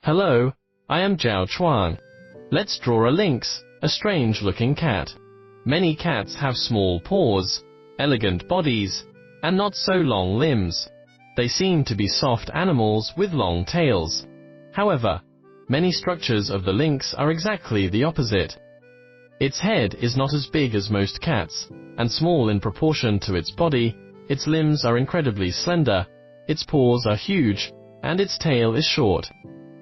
Hello, I am Chuang. Let's draw a lynx, a strange-looking cat. Many cats have small paws, elegant bodies, and not so long limbs. They seem to be soft animals with long tails. However, many structures of the lynx are exactly the opposite. Its head is not as big as most cats, and small in proportion to its body. Its limbs are incredibly slender, its paws are huge, and its tail is short.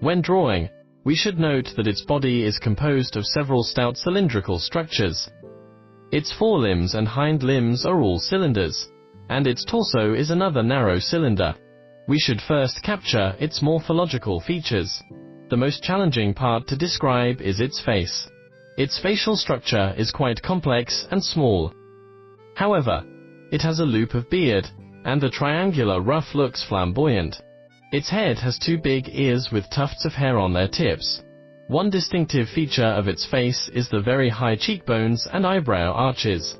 When drawing, we should note that its body is composed of several stout cylindrical structures. Its forelimbs and hind limbs are all cylinders, and its torso is another narrow cylinder. We should first capture its morphological features. The most challenging part to describe is its face. Its facial structure is quite complex and small. However, it has a loop of beard, and the triangular ruff looks flamboyant. Its head has two big ears with tufts of hair on their tips. One distinctive feature of its face is the very high cheekbones and eyebrow arches.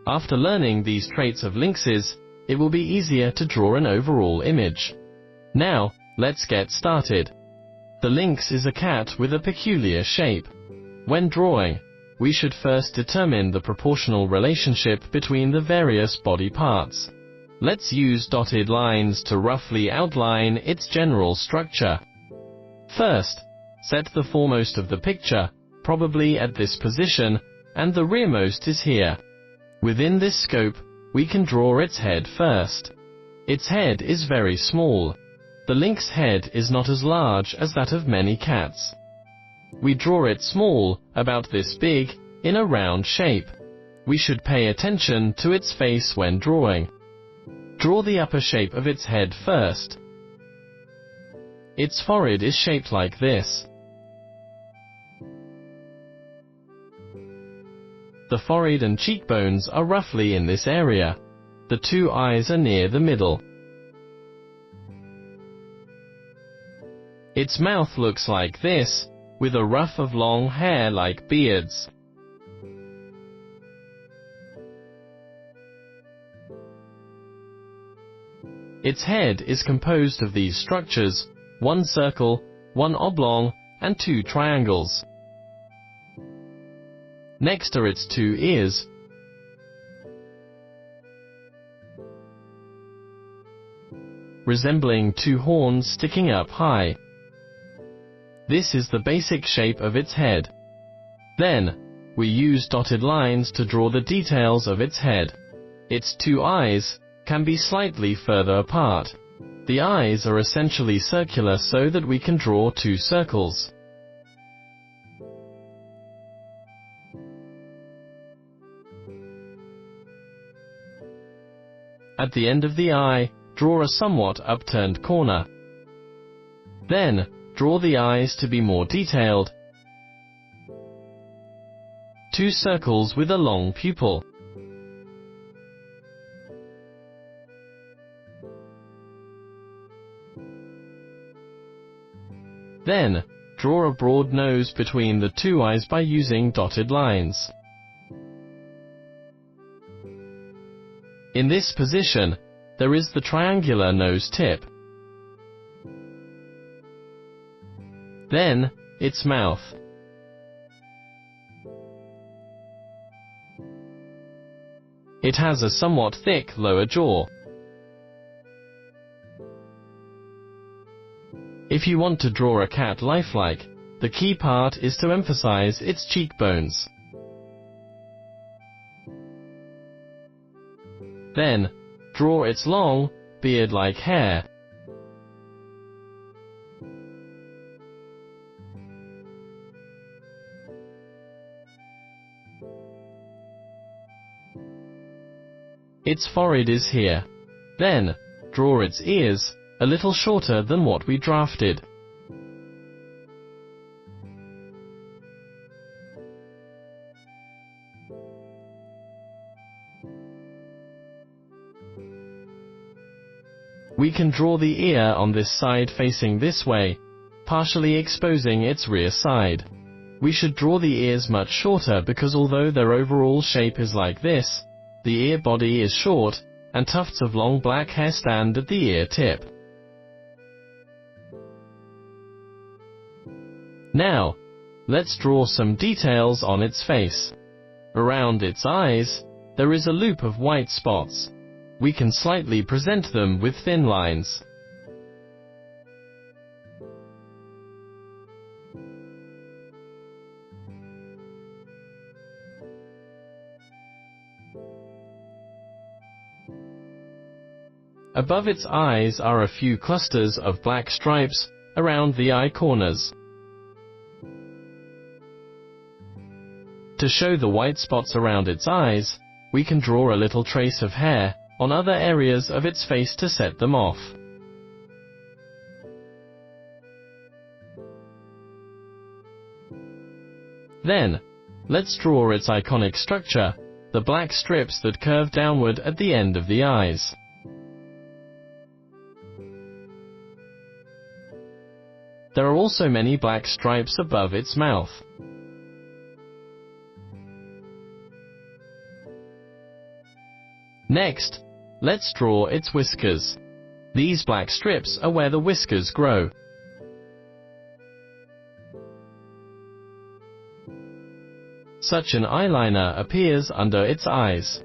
After learning these traits of lynxes, it will be easier to draw an overall image. Now, let's get started. The lynx is a cat with a peculiar shape. When drawing, we should first determine the proportional relationship between the various body parts. Let's use dotted lines to roughly outline its general structure. First, set the foremost of the picture, probably at this position, and the rearmost is here. Within this scope, we can draw its head first. Its head is very small. The lynx head is not as large as that of many cats. We draw it small, about this big, in a round shape. We should pay attention to its face when drawing. Draw the upper shape of its head first. Its forehead is shaped like this. The forehead and cheekbones are roughly in this area. The two eyes are near the middle. Its mouth looks like this, with a ruff of long hair like beards. Its head is composed of these structures, one circle, one oblong, and two triangles. Next are its two ears. Resembling two horns sticking up high. This is the basic shape of its head. Then, we use dotted lines to draw the details of its head. Its two eyes can be slightly further apart. The eyes are essentially circular so that we can draw two circles. At the end of the eye, draw a somewhat upturned corner. Then, draw the eyes to be more detailed. Two circles with a long pupil. Then, draw a broad nose between the two eyes by using dotted lines. In this position, there is the triangular nose tip. Then, its mouth. It has a somewhat thick lower jaw. If you want to draw a cat lifelike, the key part is to emphasize its cheekbones. Then, draw its long, beard-like hair. Its forehead is here. Then, draw its ears, a little shorter than what we drafted. We can draw the ear on this side facing this way, partially exposing its rear side. We should draw the ears much shorter because although their overall shape is like this, the ear body is short, and tufts of long black hair stand at the ear tip. Now, let's draw some details on its face. Around its eyes, there is a loop of white spots. We can slightly present them with thin lines. Above its eyes are a few clusters of black stripes around the eye corners. To show the white spots around its eyes, we can draw a little trace of hair on other areas of its face to set them off. Then, let's draw its iconic structure, the black strips that curve downward at the end of the eyes. There are also many black stripes above its mouth. Next, let's draw its whiskers. These black strips are where the whiskers grow. Such an eyeliner appears under its eyes.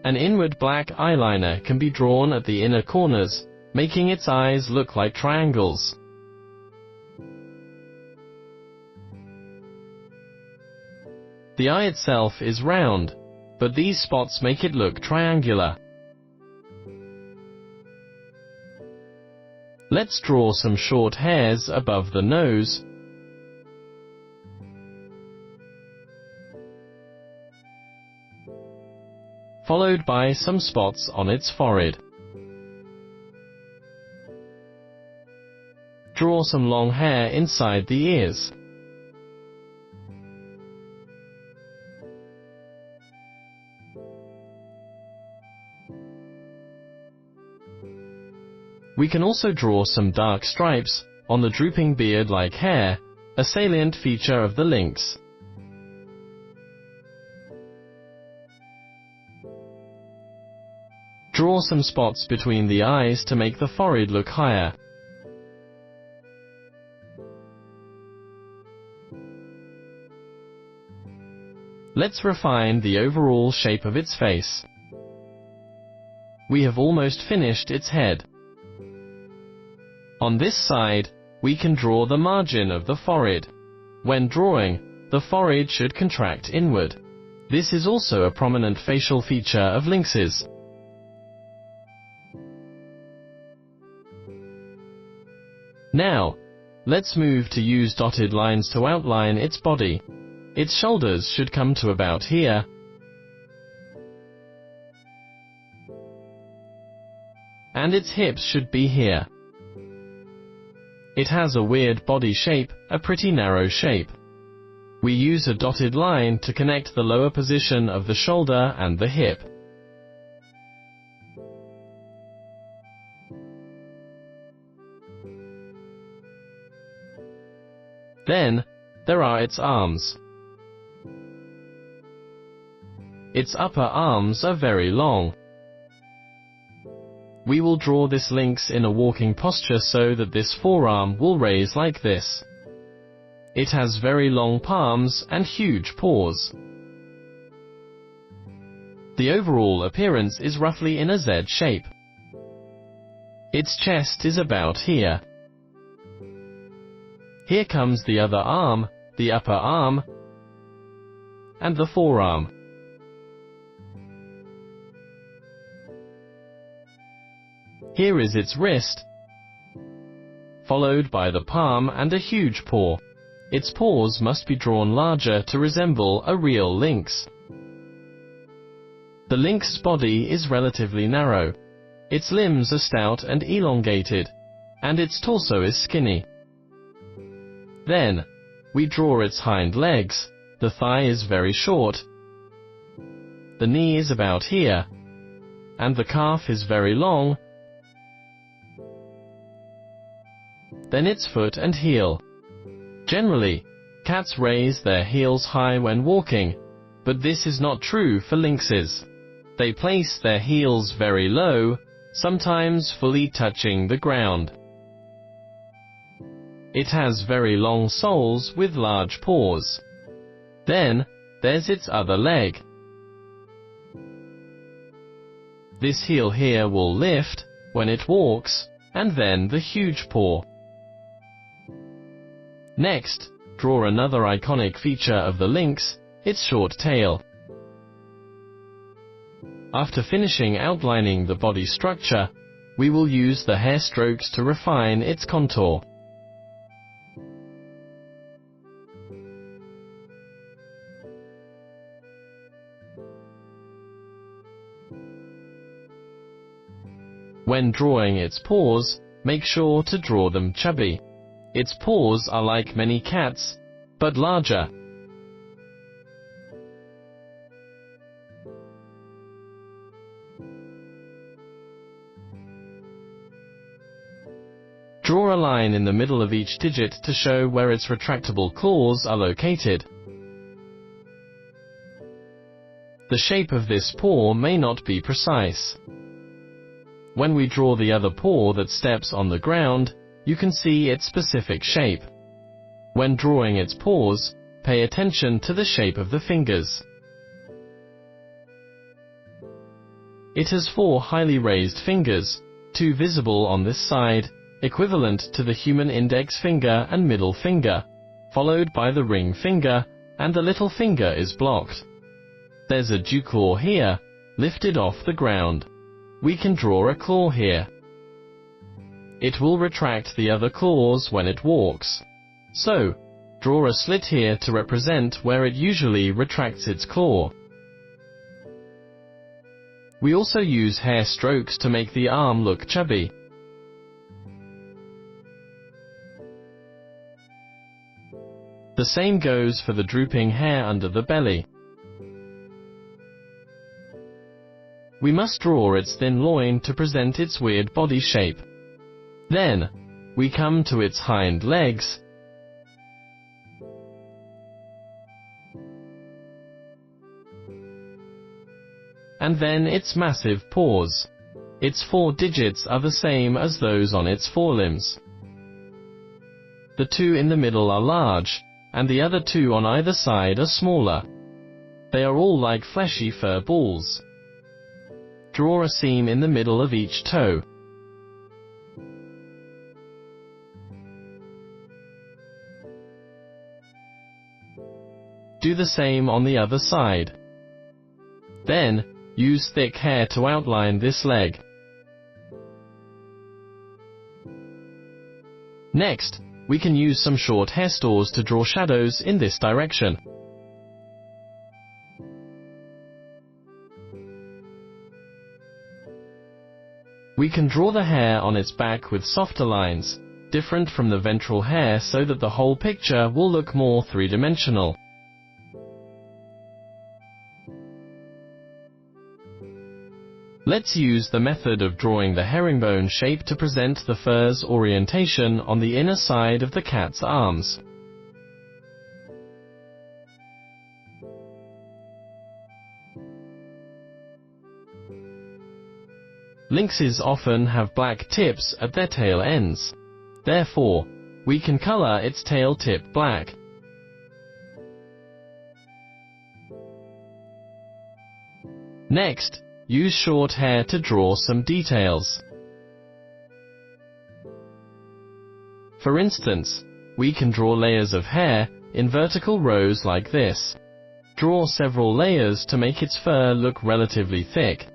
An inward black eyeliner can be drawn at the inner corners, making its eyes look like triangles. The eye itself is round, but these spots make it look triangular. Let's draw some short hairs above the nose, followed by some spots on its forehead. Draw some long hair inside the ears. We can also draw some dark stripes on the drooping beard-like hair, a salient feature of the lynx. Draw some spots between the eyes to make the forehead look higher. Let's refine the overall shape of its face. We have almost finished its head. On this side, we can draw the margin of the forehead. When drawing, the forehead should contract inward. This is also a prominent facial feature of lynxes. Now, let's move to use dotted lines to outline its body. Its shoulders should come to about here, and its hips should be here. It has a weird body shape, a pretty narrow shape. We use a dotted line to connect the lower position of the shoulder and the hip. Then, there are its arms. Its upper arms are very long. We will draw this lynx in a walking posture so that this forearm will raise like this. It has very long palms and huge paws. The overall appearance is roughly in a Z shape. Its chest is about here. Here comes the other arm, the upper arm, and the forearm. Here is its wrist, followed by the palm and a huge paw. Its paws must be drawn larger to resemble a real lynx. The lynx's body is relatively narrow. Its limbs are stout and elongated, and its torso is skinny. Then, we draw its hind legs. The thigh is very short, the knee is about here, and the calf is very long. Then its foot and heel. Generally, cats raise their heels high when walking, but this is not true for lynxes. They place their heels very low, sometimes fully touching the ground. It has very long soles with large paws. Then, there's its other leg. This heel here will lift when it walks, and then the huge paw. Next, draw another iconic feature of the lynx, its short tail. After finishing outlining the body structure, we will use the hair strokes to refine its contour. When drawing its paws, make sure to draw them chubby. Its paws are like many cats, but larger. Draw a line in the middle of each digit to show where its retractable claws are located. The shape of this paw may not be precise. When we draw the other paw that steps on the ground, you can see its specific shape. When drawing its paws, pay attention to the shape of the fingers. It has 4 highly raised fingers, 2 visible on this side, equivalent to the human index finger and middle finger, followed by the ring finger, and the little finger is blocked. There's a dew claw here, lifted off the ground. We can draw a claw here. It will retract the other claws when it walks. So, draw a slit here to represent where it usually retracts its claw. We also use hair strokes to make the arm look chubby. The same goes for the drooping hair under the belly. We must draw its thin loin to present its weird body shape. Then, we come to its hind legs. And then its massive paws. Its 4 digits are the same as those on its forelimbs. The 2 in the middle are large, and the other 2 on either side are smaller. They are all like fleshy fur balls. Draw a seam in the middle of each toe. Do the same on the other side. Then, use thick hair to outline this leg. Next, we can use some short hair stores to draw shadows in this direction. We can draw the hair on its back with softer lines, different from the ventral hair, so that the whole picture will look more three-dimensional. Let's use the method of drawing the herringbone shape to present the fur's orientation on the inner side of the cat's arms. Lynxes often have black tips at their tail ends. Therefore, we can color its tail tip black. Next, use short hair to draw some details. For instance, we can draw layers of hair in vertical rows like this. Draw several layers to make its fur look relatively thick.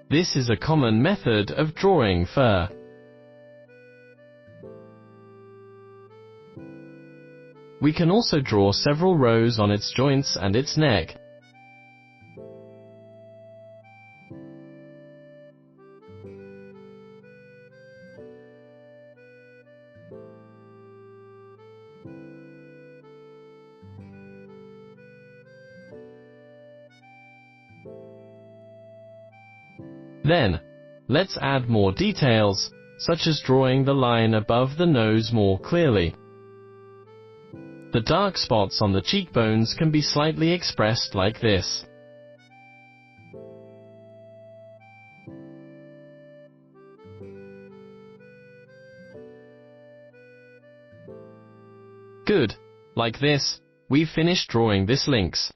This is a common method of drawing fur. We can also draw several rows on its joints and its neck. Then, let's add more details, such as drawing the line above the nose more clearly. The dark spots on the cheekbones can be slightly expressed like this. Good. Like this, we've finished drawing this lynx.